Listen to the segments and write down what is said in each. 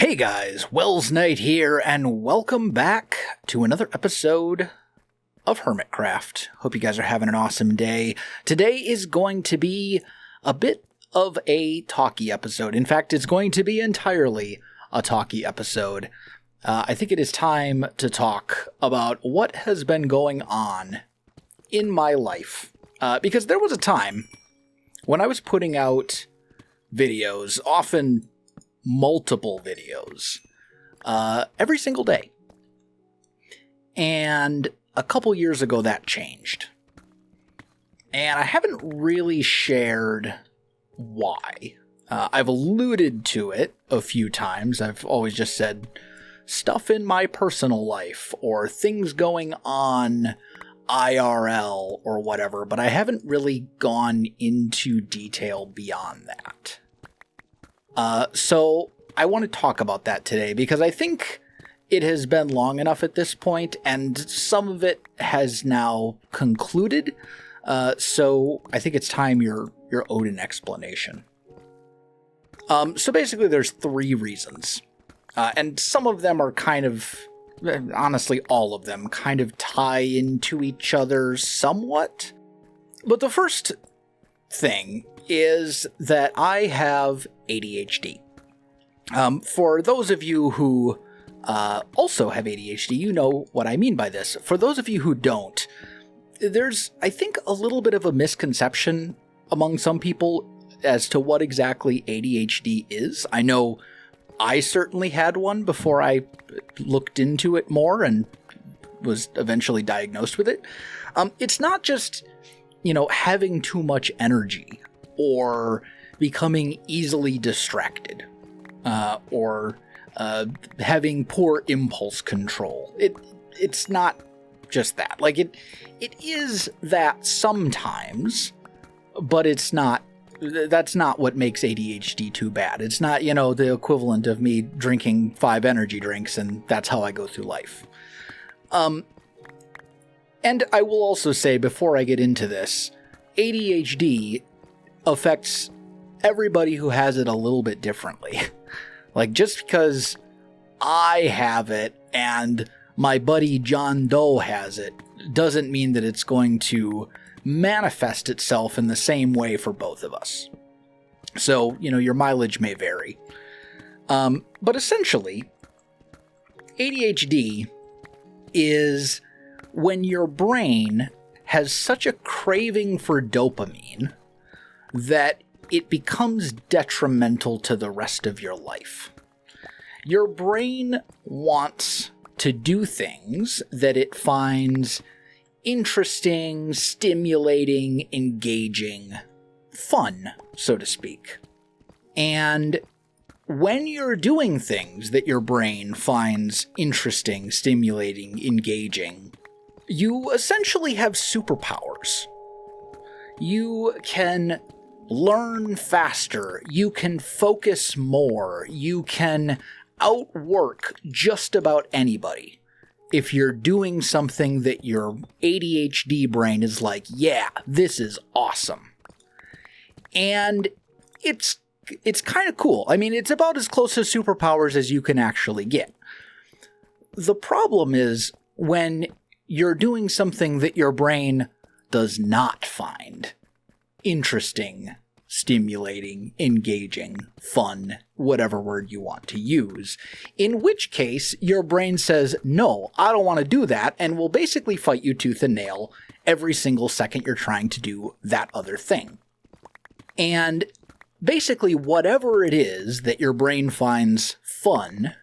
Hey guys, Welsknight here, and welcome back to another episode of Hermitcraft. Hope you guys are having an awesome day. Today is going to be a bit of a talky episode. In fact, it's going to be entirely a talky episode. I think it is time to talk about what has been going on in my life. Because there was a time when I was putting out videos, often multiple videos, every single day. And a couple years ago that changed. And I haven't really shared why. I've alluded to it a few times. I've always just said stuff in my personal life or things going on IRL or whatever, but I haven't really gone into detail beyond that. So I want to talk about that today because I think it has been long enough at this point and some of it has now concluded. So I think it's time you're owed an explanation. So basically there's three reasons. And some of them are kind of, honestly, all of them kind of tie into each other somewhat. But the first thing is that I have ADHD. For those of you who also have ADHD, you know what I mean by this. For those of you who don't, there's, I think, a little bit of a misconception among some people as to what exactly ADHD is. I know I certainly had one before I looked into it more and was eventually diagnosed with it. It's not just, having too much energy or becoming easily distracted, or having poor impulse control. It's not just that. Like, it is that sometimes, but it's not. That's not what makes ADHD too bad. It's not, the equivalent of me drinking 5 energy drinks and that's how I go through life. And I will also say, before I get into this, ADHD affects everybody who has it a little bit differently. Like, just because I have it and my buddy John Doe has it doesn't mean that it's going to manifest itself in the same way for both of us. So, your mileage may vary. But essentially, ADHD is when your brain has such a craving for dopamine that it becomes detrimental to the rest of your life. Your brain wants to do things that it finds interesting, stimulating, engaging, fun, so to speak. And when you're doing things that your brain finds interesting, stimulating, engaging, you essentially have superpowers. You can learn faster, you can focus more, you can outwork just about anybody if you're doing something that your ADHD brain is like, yeah, this is awesome. And it's kind of cool. I mean, it's about as close to superpowers as you can actually get. The problem is when you're doing something that your brain does not find interesting, stimulating, engaging, fun, whatever word you want to use. In which case, your brain says, no, I don't want to do that, and will basically fight you tooth and nail every single second you're trying to do that other thing. And basically, whatever it is that your brain finds fun,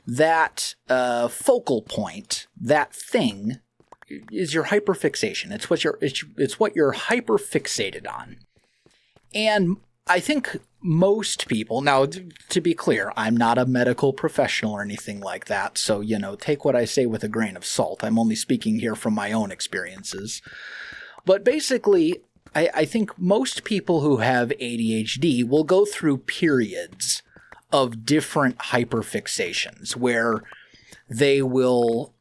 that focal point, that thing, is your hyperfixation. It's what you're hyperfixated on. And I think most people, now to be clear, I'm not a medical professional or anything like that, so, take what I say with a grain of salt. I'm only speaking here from my own experiences. But basically, I think most people who have ADHD will go through periods of different hyperfixations where they will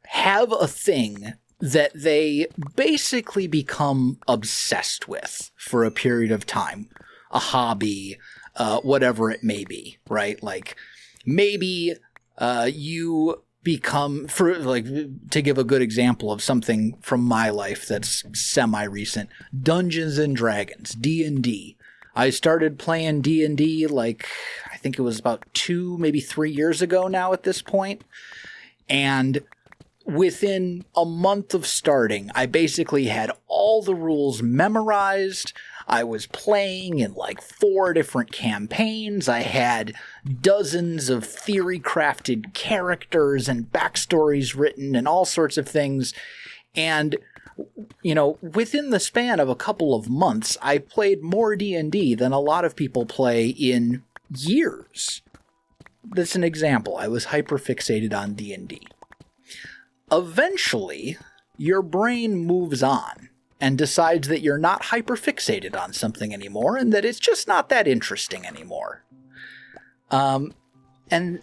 have a thing that they basically become obsessed with for a period of time, a hobby, whatever it may be, right? Like maybe you become, for like, to give a good example of something from my life that's semi-recent, Dungeons and Dragons, D&D. I started playing D&D like, I think it was about 2, maybe 3 years ago now at this point. And within a month of starting, I basically had all the rules memorized. I was playing in like 4 different campaigns. I had dozens of theory-crafted characters and backstories written and all sorts of things. And, you know, within the span of a couple of months, I played more D&D than a lot of people play in years. That's an example. I was hyperfixated on D&D. Eventually, your brain moves on and decides that you're not hyperfixated on something anymore and that it's just not that interesting anymore. And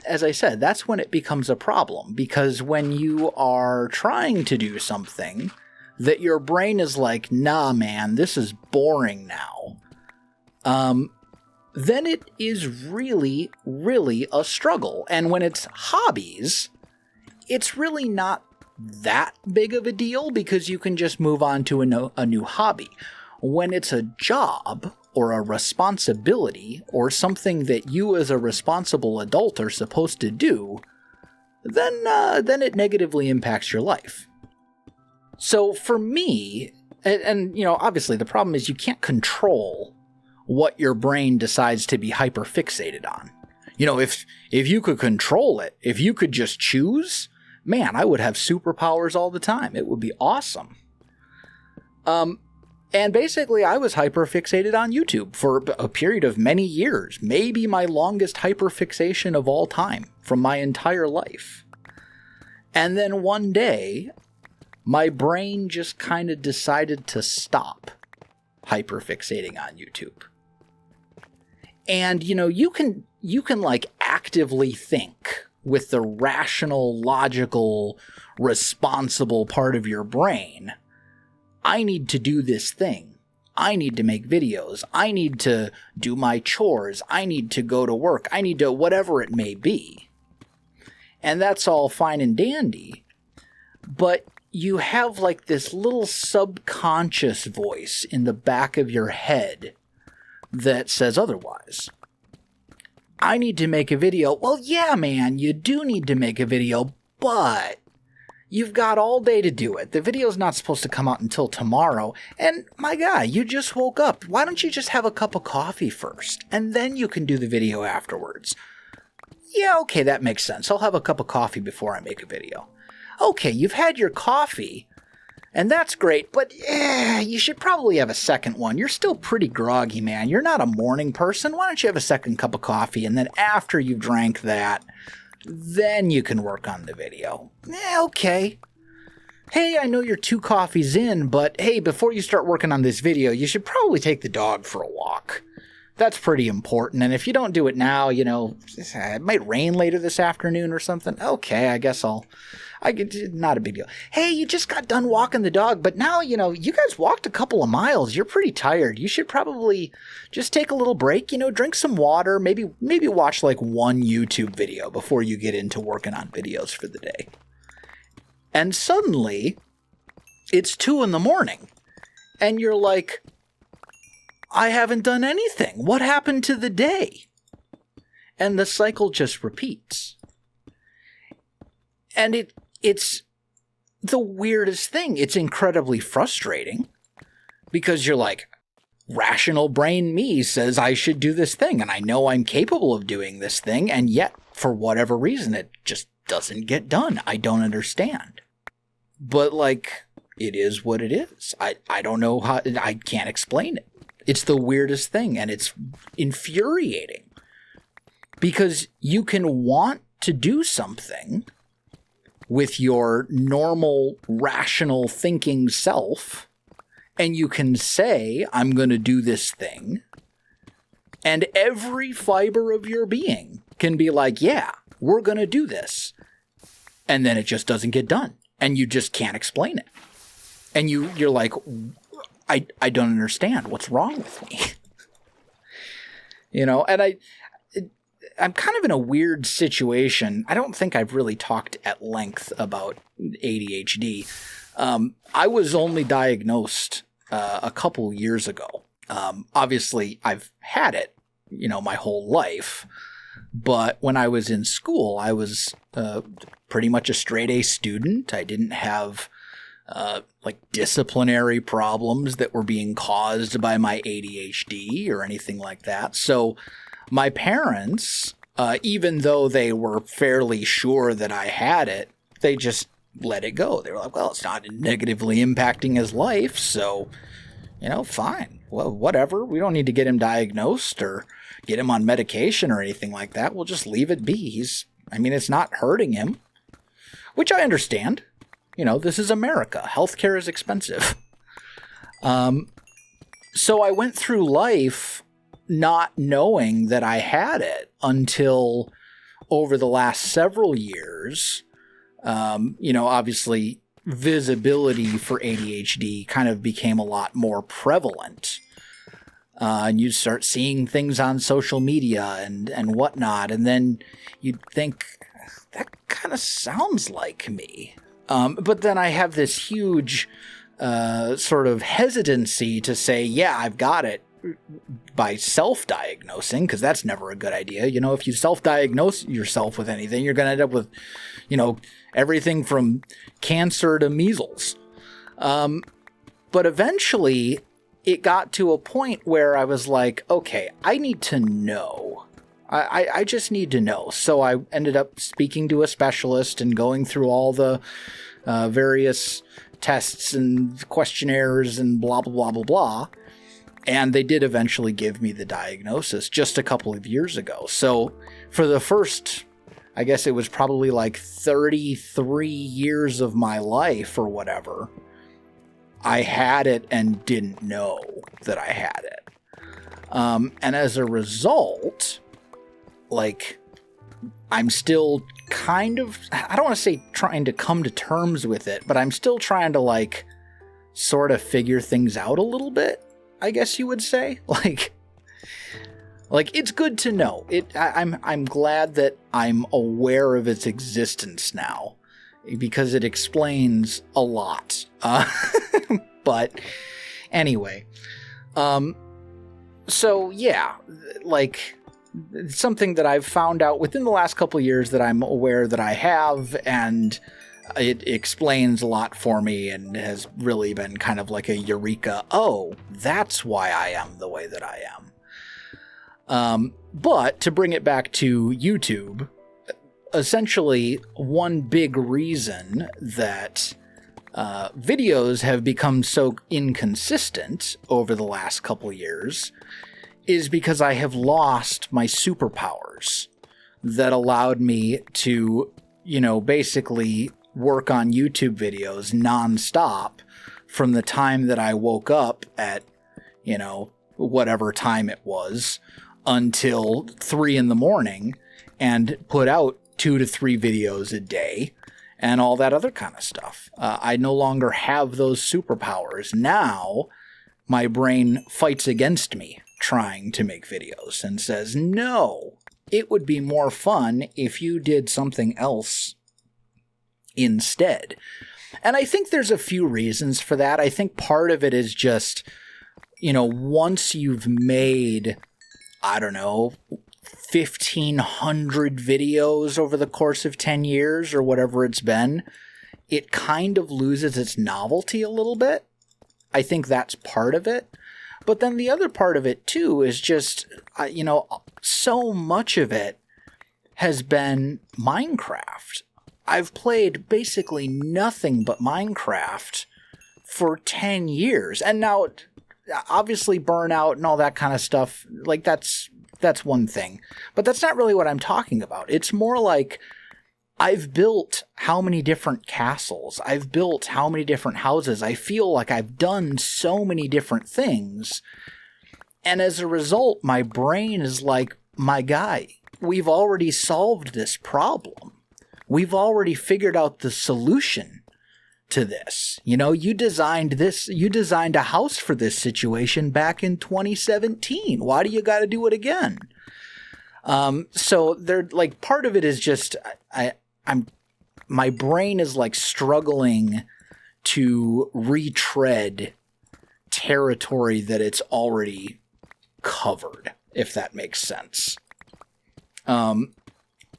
as I said, that's when it becomes a problem, because when you are trying to do something that your brain is like, nah, man, this is boring now, then it is really, really a struggle. And when it's hobbies, it's really not that big of a deal because you can just move on to a new hobby. When it's a job or a responsibility or something that you as a responsible adult are supposed to do, then it negatively impacts your life. So for me, and you know, obviously the problem is you can't control what your brain decides to be hyperfixated on. You know, if you could control it, if you could just choose, man, I would have superpowers all the time. It would be awesome. And basically, I was hyperfixated on YouTube for a period of many years, maybe my longest hyperfixation of all time from my entire life. And then one day, my brain just kind of decided to stop hyperfixating on YouTube. And, you know, you can like actively think with the rational, logical, responsible part of your brain, I need to do this thing. I need to make videos. I need to do my chores. I need to go to work. I need to whatever it may be. And that's all fine and dandy. But you have like this little subconscious voice in the back of your head that says otherwise. I need to make a video. Well, yeah, man, you do need to make a video, but you've got all day to do it. The video's not supposed to come out until tomorrow. And my guy, you just woke up. Why don't you just have a cup of coffee first? And then you can do the video afterwards. Yeah, okay, that makes sense. I'll have a cup of coffee before I make a video. Okay, you've had your coffee, and that's great, but you should probably have a second one. You're still pretty groggy, man. You're not a morning person. Why don't you have a second cup of coffee, and then after you've drank that, then you can work on the video. Okay. Hey, I know you're 2 coffees in, but hey, before you start working on this video, you should probably take the dog for a walk. That's pretty important, and if you don't do it now, you know, it might rain later this afternoon or something. Okay, I guess not a big deal. Hey, you just got done walking the dog, but now, you know, you guys walked a couple of miles. You're pretty tired. You should probably just take a little break, you know, drink some water, maybe watch like one YouTube video before you get into working on videos for the day. And suddenly, it's 2 a.m, and you're like, I haven't done anything. What happened to the day? And the cycle just repeats. And it's the weirdest thing. It's incredibly frustrating because you're like, rational brain me says I should do this thing, and I know I'm capable of doing this thing, and yet, for whatever reason, it just doesn't get done. I don't understand. But, like, it is what it is. I don't know how, I can't explain it. It's the weirdest thing, and it's infuriating because you can want to do something with your normal, rational thinking self, and you can say, I'm going to do this thing, and every fiber of your being can be like, yeah, we're going to do this, and then it just doesn't get done, and you just can't explain it. And you're like, I don't understand. What's wrong with me? You know, and I'm kind of in a weird situation. I don't think I've really talked at length about ADHD. I was only diagnosed a couple years ago. Obviously, I've had it, my whole life. But when I was in school, I was pretty much a straight A student. I didn't have disciplinary problems that were being caused by my ADHD or anything like that. So my parents, even though they were fairly sure that I had it, they just let it go. They were like, well, it's not negatively impacting his life, so, fine. Well, whatever. We don't need to get him diagnosed or get him on medication or anything like that. We'll just leave it be. It's not hurting him, which I understand. This is America. Healthcare is expensive. So I went through life not knowing that I had it until over the last several years. Obviously visibility for ADHD kind of became a lot more prevalent. And you'd start seeing things on social media and whatnot. And then you'd think, that kind of sounds like me. But then I have this huge sort of hesitancy to say, yeah, I've got it by self-diagnosing, because that's never a good idea. If you self-diagnose yourself with anything, you're going to end up with, everything from cancer to measles. But eventually it got to a point where I was like, okay, I need to know. I just need to know. So I ended up speaking to a specialist and going through all the various tests and questionnaires and blah, blah, blah, blah, blah. And they did eventually give me the diagnosis just a couple of years ago. So for the first, I guess it was probably 33 years of my life or whatever, I had it and didn't know that I had it. And as a result, I'm still kind of, I don't want to say trying to come to terms with it, but I'm still trying to sort of figure things out a little bit, I guess you would say. It's good to know. I'm glad that I'm aware of its existence now, because it explains a lot. But anyway, so yeah, something that I've found out within the last couple of years that I'm aware that I have, and it explains a lot for me and has really been kind of like a eureka. Oh, that's why I am the way that I am. But to bring it back to YouTube, essentially one big reason that videos have become so inconsistent over the last couple of years is because I have lost my superpowers that allowed me to, basically work on YouTube videos nonstop from the time that I woke up at, whatever time it was until 3 a.m. and put out 2 to 3 videos a day and all that other kind of stuff. I no longer have those superpowers. Now my brain fights against me trying to make videos and says, no, it would be more fun if you did something else instead. And I think there's a few reasons for that. I think part of it is just, once you've made, 1,500 videos over the course of 10 years or whatever it's been, it kind of loses its novelty a little bit. I think that's part of it. But then the other part of it, too, is just, so much of it has been Minecraft. I've played basically nothing but Minecraft for 10 years. And now, obviously, burnout and all that kind of stuff, that's one thing. But that's not really what I'm talking about. It's more like I've built how many different castles. I've built how many different houses. I feel like I've done so many different things. And as a result, my brain is like, my guy, we've already solved this problem. We've already figured out the solution to this. You designed a house for this situation back in 2017. Why do you got to do it again? So they're like, part of it is just, my brain is like struggling to retread territory that it's already covered, if that makes sense.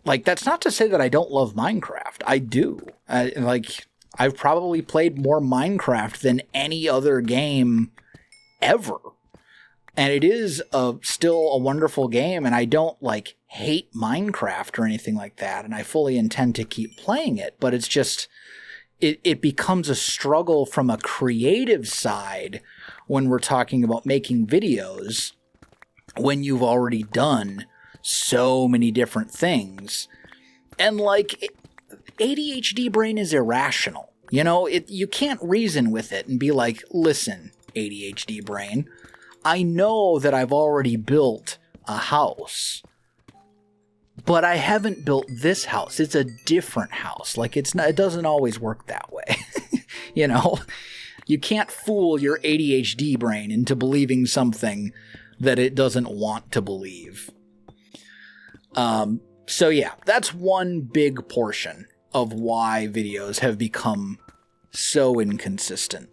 Like, that's not to say that I don't love Minecraft. I do. I've probably played more Minecraft than any other game ever. And it is still a wonderful game, and I don't, like, hate Minecraft or anything like that, and I fully intend to keep playing it, but it's just, it becomes a struggle from a creative side when we're talking about making videos, when you've already done so many different things. And, like, ADHD brain is irrational. You know, you can't reason with it and be like, listen, ADHD brain, I know that I've already built a house, but I haven't built this house. It's a different house. Like, it doesn't always work that way. You know, you can't fool your ADHD brain into believing something that it doesn't want to believe. So yeah, that's one big portion of why videos have become so inconsistent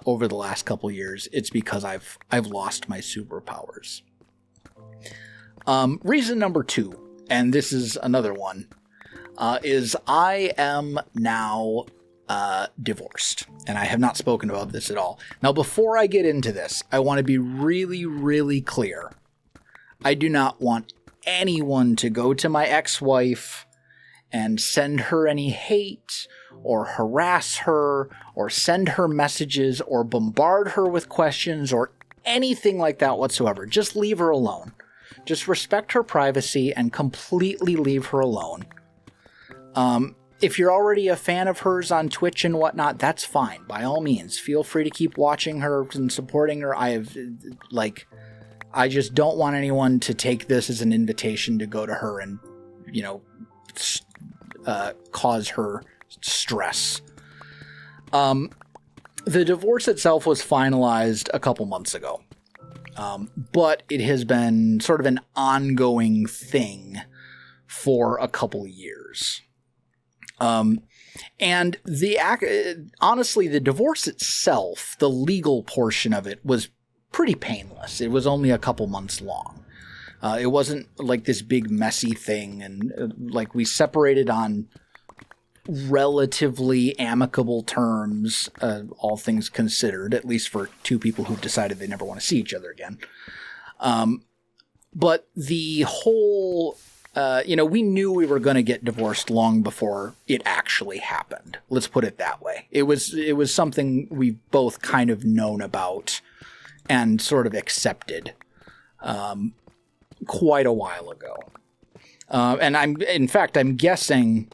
over the last couple years. It's because I've lost my superpowers. Reason number 2, and this is another one, is I am now divorced, and I have not spoken about this at all. Now, before I get into this, I want to be really, really clear. I do not want anyone to go to my ex-wife and send her any hate or harass her or send her messages or bombard her with questions or anything like that whatsoever. Just leave her alone. Just respect her privacy and completely leave her alone. If you're already a fan of hers on Twitch and whatnot, that's fine. By all means, feel free to keep watching her and supporting her. I just don't want anyone to take this as an invitation to go to her and, you know, cause her stress. The divorce itself was finalized a couple months ago, but it has been sort of an ongoing thing for a couple years. And honestly, the divorce itself, the legal portion of it, was pretty painless. It was only a couple months long. It wasn't like this big messy thing, and like we separated on relatively amicable terms, all things considered, at least for two people who've decided they never want to see each other again. But the whole, we knew we were going to get divorced long before it actually happened. Let's put it that way. It was something we've both kind of known about and sort of accepted quite a while ago. And I'm guessing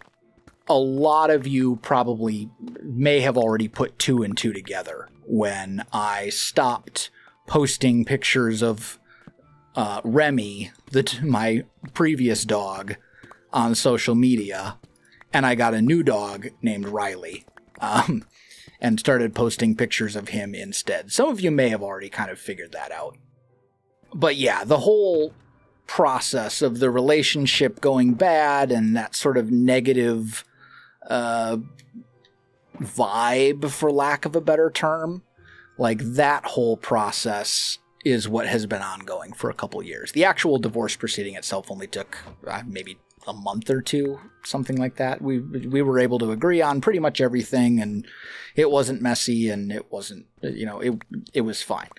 a lot of you probably may have already put 2 and 2 together when I stopped posting pictures of Remy, my previous dog, on social media, and I got a new dog named Riley, and started posting pictures of him instead. Some of you may have already kind of figured that out. But yeah, the whole process of the relationship going bad and that sort of negative vibe, for lack of a better term, like that whole process is what has been ongoing for a couple years. The actual divorce proceeding itself only took maybe a month or 2, something like that. We were able to agree on pretty much everything, and it wasn't messy, and it wasn't, it was fine.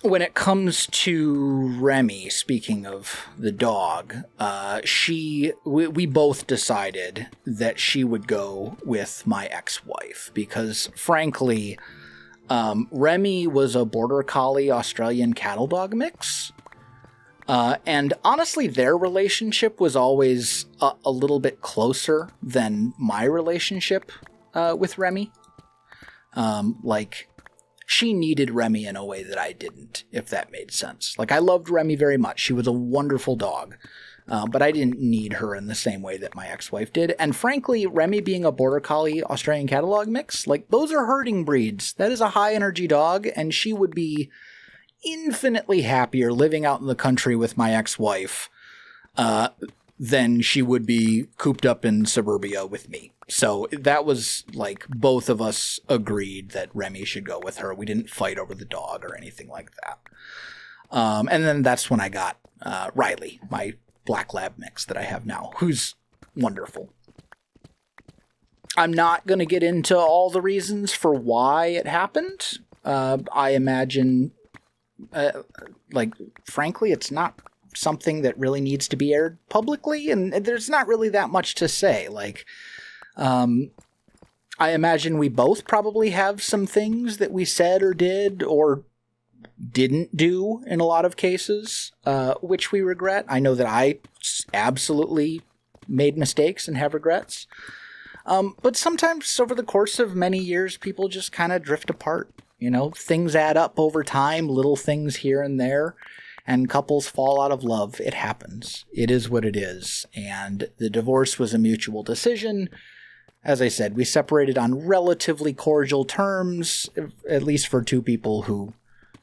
When it comes to Remy, speaking of the dog, we both decided that she would go with my ex-wife because, frankly, Remy was a Border Collie Australian cattle dog mix. And honestly, their relationship was always a little bit closer than my relationship with Remy. She needed Remy in a way that I didn't, if that made sense. Like, I loved Remy very much. She was a wonderful dog. But I didn't need her in the same way that my ex-wife did. And frankly, Remy being a Border Collie Australian Cattle Dog mix, like, those are herding breeds. That is a high-energy dog, and she would be infinitely happier living out in the country with my ex-wife than she would be cooped up in suburbia with me. So that was like both of us agreed that Remy should go with her. We didn't fight over the dog or anything like that. And then that's when I got Riley, my black lab mix that I have now, who's wonderful. I'm not going to get into all the reasons for why it happened. I imagine, frankly, it's not something that really needs to be aired publicly, and there's not really that much to say. I imagine we both probably have some things that we said or did or didn't do in a lot of cases, which we regret. I know that I absolutely made mistakes and have regrets. But sometimes over the course of many years, people just kind of drift apart. Things add up over time, little things here and there, and couples fall out of love. It happens. It is what it is. And the divorce was a mutual decision. As I said, we separated on relatively cordial terms, at least for two people who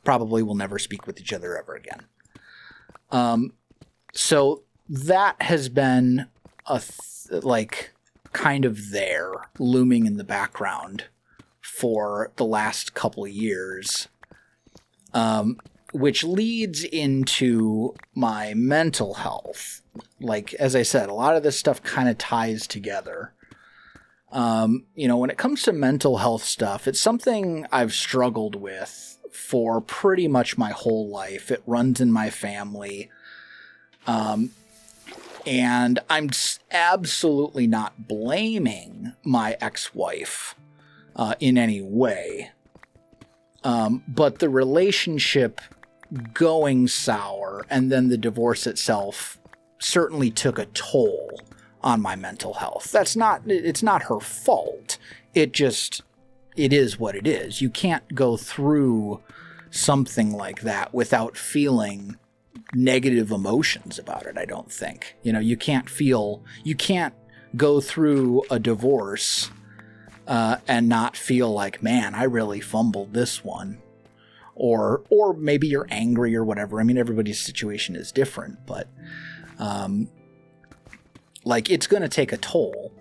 probably will never speak with each other ever again. So that has been kind of there, looming in the background for the last couple of years, which leads into my mental health. As I said, a lot of this stuff kind of ties together. When it comes to mental health stuff, it's something I've struggled with for pretty much my whole life. It runs in my family. And I'm absolutely not blaming my ex-wife in any way. But the relationship going sour and then the divorce itself certainly took a toll on my mental health. It's not her fault. It is what it is. You can't go through something like that without feeling negative emotions about it, I don't think. You can't go through a divorce and not feel like, man, I really fumbled this one. Or maybe you're angry or whatever. I mean, everybody's situation is different, but it's going to take a toll.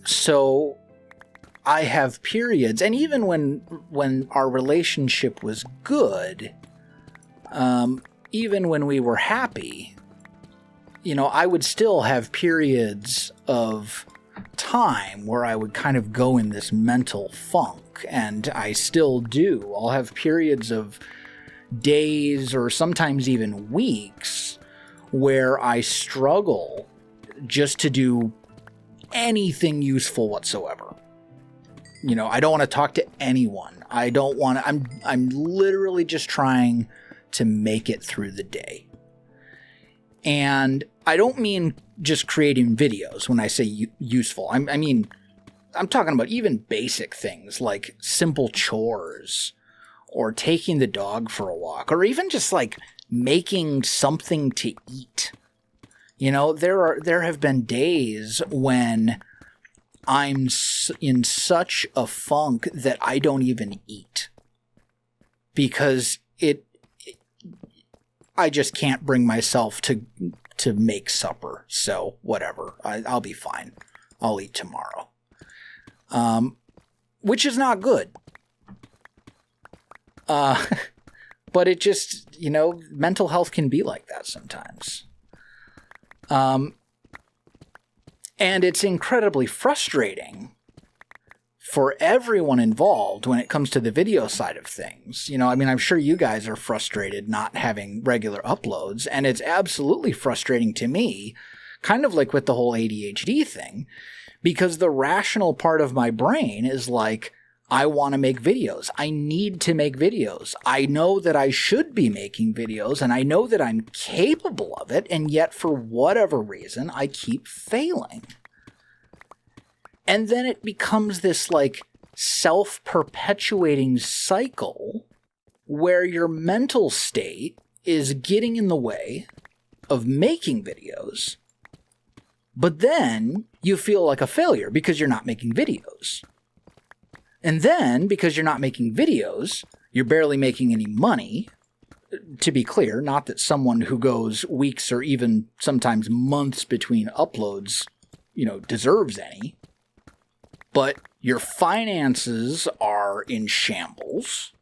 So I have periods, and even when our relationship was good, even when we were happy, I would still have periods of time where I would kind of go in this mental funk, and I still do. I'll have periods of days or sometimes even weeks where I struggle just to do anything useful whatsoever. I don't want to talk to anyone. I don't want to, I'm literally just trying to make it through the day. And I don't mean just creating videos when I say useful. I'm talking about even basic things like simple chores or taking the dog for a walk or even just making something to eat. There have been days when I'm in such a funk that I don't even eat because I just can't bring myself to make supper. So whatever, I'll be fine. I'll eat tomorrow. Which is not good. But it just, mental health can be like that sometimes. And it's incredibly frustrating for everyone involved when it comes to the video side of things. I'm sure you guys are frustrated not having regular uploads, and it's absolutely frustrating to me, kind of like with the whole ADHD thing, because the rational part of my brain is I want to make videos. I need to make videos. I know that I should be making videos, and I know that I'm capable of it, and yet for whatever reason, I keep failing. And then it becomes this self-perpetuating cycle where your mental state is getting in the way of making videos, but then you feel like a failure because you're not making videos. And then, because you're not making videos, You're barely making any money, to be clear, not that someone who goes weeks or even sometimes months between uploads, deserves any. But your finances are in shambles.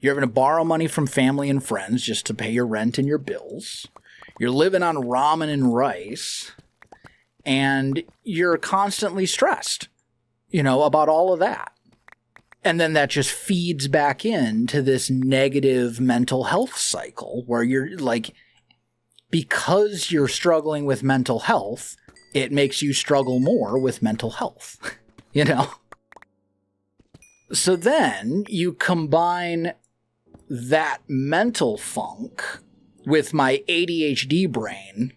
You're having to borrow money from family and friends just to pay your rent and your bills. You're living on ramen and rice. And you're constantly stressed, about all of that. And then that just feeds back into this negative mental health cycle where you're like, because you're struggling with mental health, it makes you struggle more with mental health, So then you combine that mental funk with my ADHD brain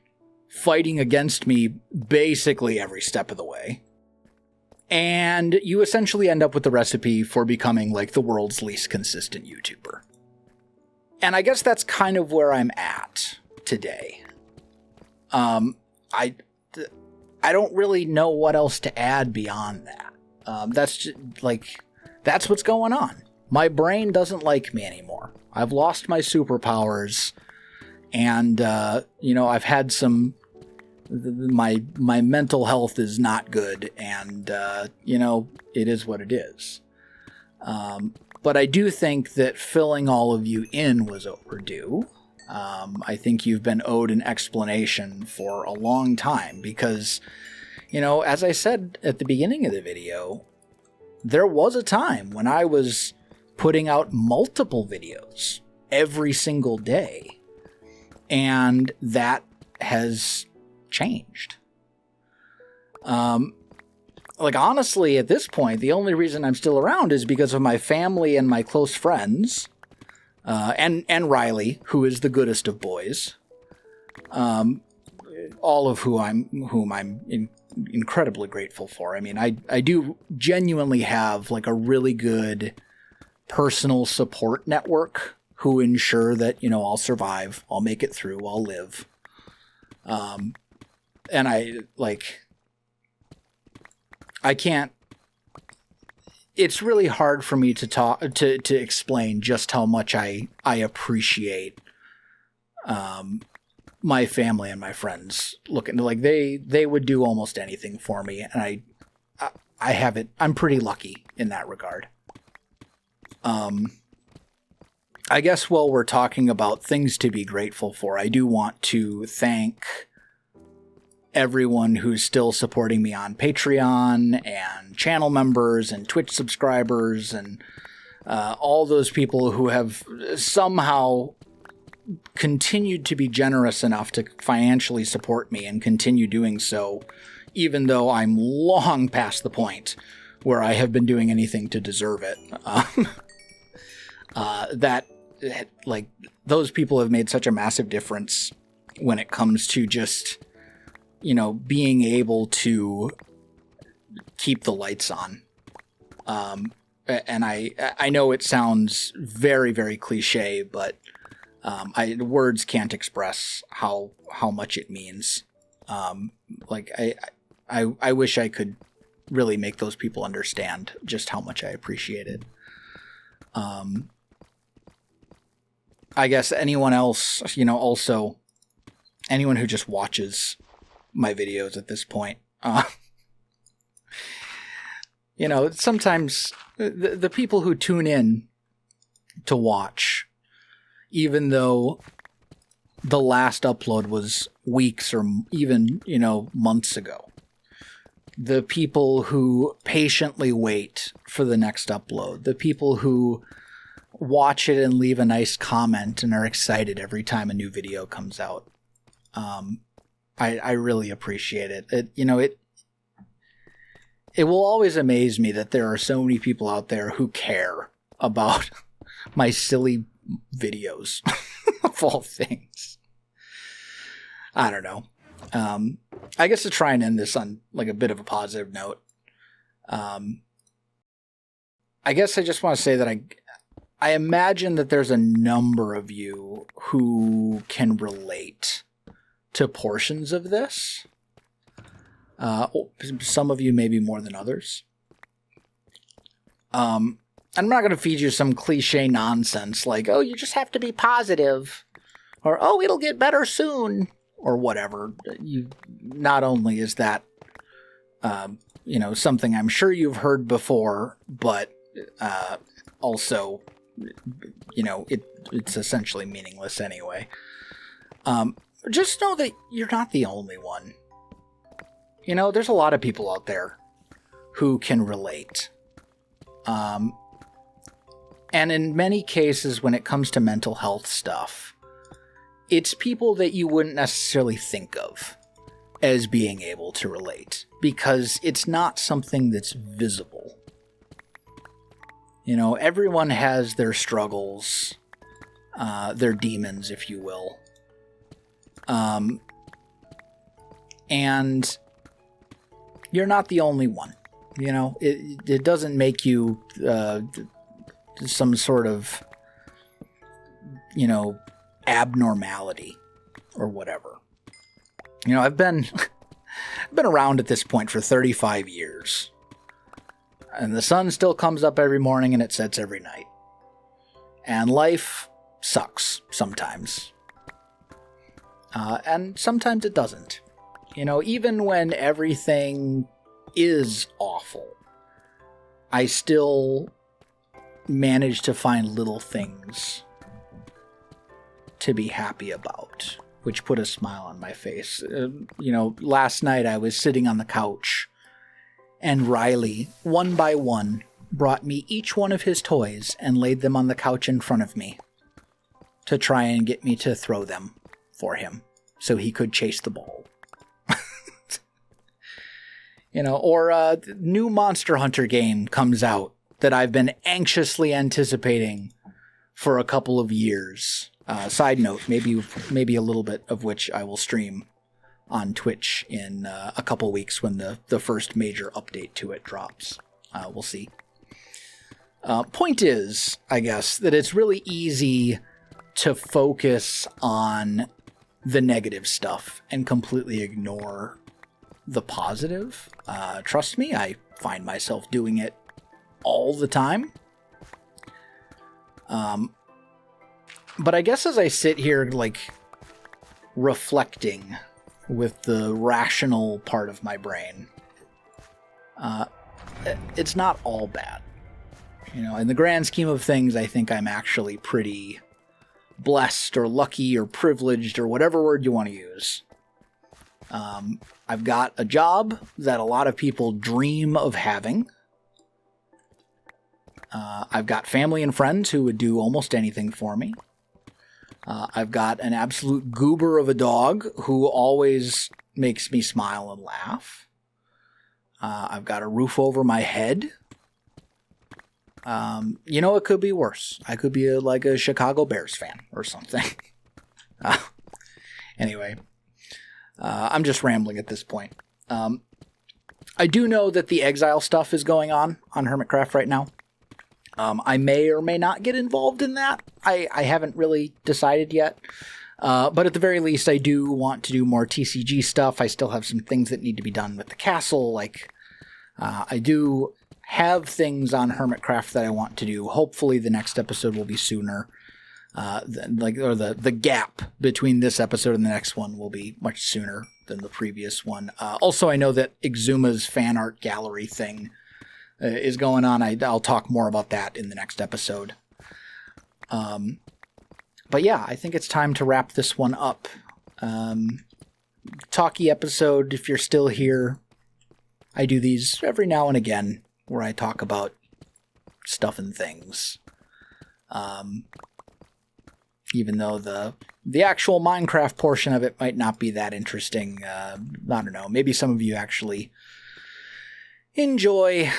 fighting against me basically every step of the way. And you essentially end up with the recipe for becoming like the world's least consistent YouTuber. And I guess that's kind of where I'm at today. I don't really know what else to add beyond that. That's just, that's what's going on. My brain doesn't like me anymore. I've lost my superpowers, and I've had some. My mental health is not good, and it is what it is. But I do think that filling all of you in was overdue. I think you've been owed an explanation for a long time because, as I said at the beginning of the video, there was a time when I was putting out multiple videos every single day, and that has changed. Honestly, at this point, the only reason I'm still around is because of my family and my close friends, and Riley, who is the goodest of boys, all of whom I'm incredibly grateful for. I mean, I do genuinely have like a really good personal support network who ensure that, I'll survive, I'll make it through, I'll live. And I can't, it's really hard for me to explain just how much I appreciate, my family and my friends looking like they would do almost anything for me. And I have it. I'm pretty lucky in that regard. I guess while we're talking about things to be grateful for, I do want to thank everyone who's still supporting me on Patreon and channel members and Twitch subscribers and all those people who have somehow continued to be generous enough to financially support me and continue doing so, even though I'm long past the point where I have been doing anything to deserve it. Those people have made such a massive difference when it comes to just, being able to keep the lights on. And I know it sounds very, very cliche, but words can't express how much it means. I wish I could really make those people understand just how much I appreciate it. I guess anyone else, also anyone who just watches my videos at this point, sometimes the people who tune in to watch, even though the last upload was weeks or even, months ago, the people who patiently wait for the next upload, the people who watch it and leave a nice comment and are excited every time a new video comes out. I really appreciate it. It will always amaze me that there are so many people out there who care about my silly videos of all things. I don't know. I guess to try and end this on like a bit of a positive note, I guess I just want to say that I imagine that there's a number of you who can relate to portions of this. Some of you maybe more than others. I'm not going to feed you some cliche nonsense like, oh, you just have to be positive, or, oh, it'll get better soon, or whatever. Not only is that, something I'm sure you've heard before, but also, it's essentially meaningless anyway. Just know that you're not the only one. There's a lot of people out there who can relate. And in many cases, when it comes to mental health stuff, it's people that you wouldn't necessarily think of as being able to relate, because it's not something that's visible. Everyone has their struggles, their demons, if you will. And you're not the only one. It doesn't make you some sort of, abnormality or whatever. I've been around at this point for 35 years. And the sun still comes up every morning and it sets every night. And life sucks sometimes. And sometimes it doesn't. Even when everything is awful, I still manage to find little things to be happy about, which put a smile on my face. Last night I was sitting on the couch, and Riley, one by one, brought me each one of his toys and laid them on the couch in front of me to try and get me to throw them for him so he could chase the ball. Or a new Monster Hunter game comes out that I've been anxiously anticipating for a couple of years. Side note, maybe a little bit of which I will stream on Twitch in a couple weeks when the first major update to it drops. We'll see. Point is, I guess, that it's really easy to focus on the negative stuff and completely ignore the positive. Trust me, I find myself doing it all the time. But I guess as I sit here, reflecting with the rational part of my brain, it's not all bad. In the grand scheme of things, I think I'm actually pretty blessed or lucky or privileged or whatever word you want to use. I've got a job that a lot of people dream of having. I've got family and friends who would do almost anything for me. I've got an absolute goober of a dog who always makes me smile and laugh. I've got a roof over my head. It could be worse. I could be a Chicago Bears fan or something. Anyway, I'm just rambling at this point. I do know that the exile stuff is going on Hermitcraft right now. I may or may not get involved in that. I haven't really decided yet. But at the very least, I do want to do more TCG stuff. I still have some things that need to be done with the castle. I do have things on Hermitcraft that I want to do. Hopefully the next episode will be sooner. The gap between this episode and the next one will be much sooner than the previous one. Also, I know that Exuma's fan art gallery thing is going on. I'll talk more about that in the next episode. But yeah, I think it's time to wrap this one up. Talky episode, if you're still here. I do these every now and again where I talk about stuff and things. Even though the actual Minecraft portion of it might not be that interesting. I don't know. Maybe some of you actually enjoy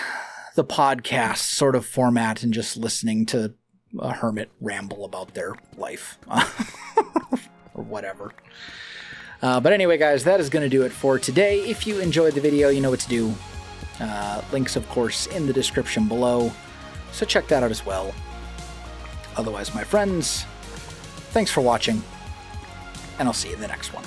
the podcast sort of format and just listening to a hermit ramble about their life or whatever. But anyway, guys, that is going to do it for today. If you enjoyed the video, you know what to do. Links, of course, in the description below. So check that out as well. Otherwise, my friends, thanks for watching, and I'll see you in the next one.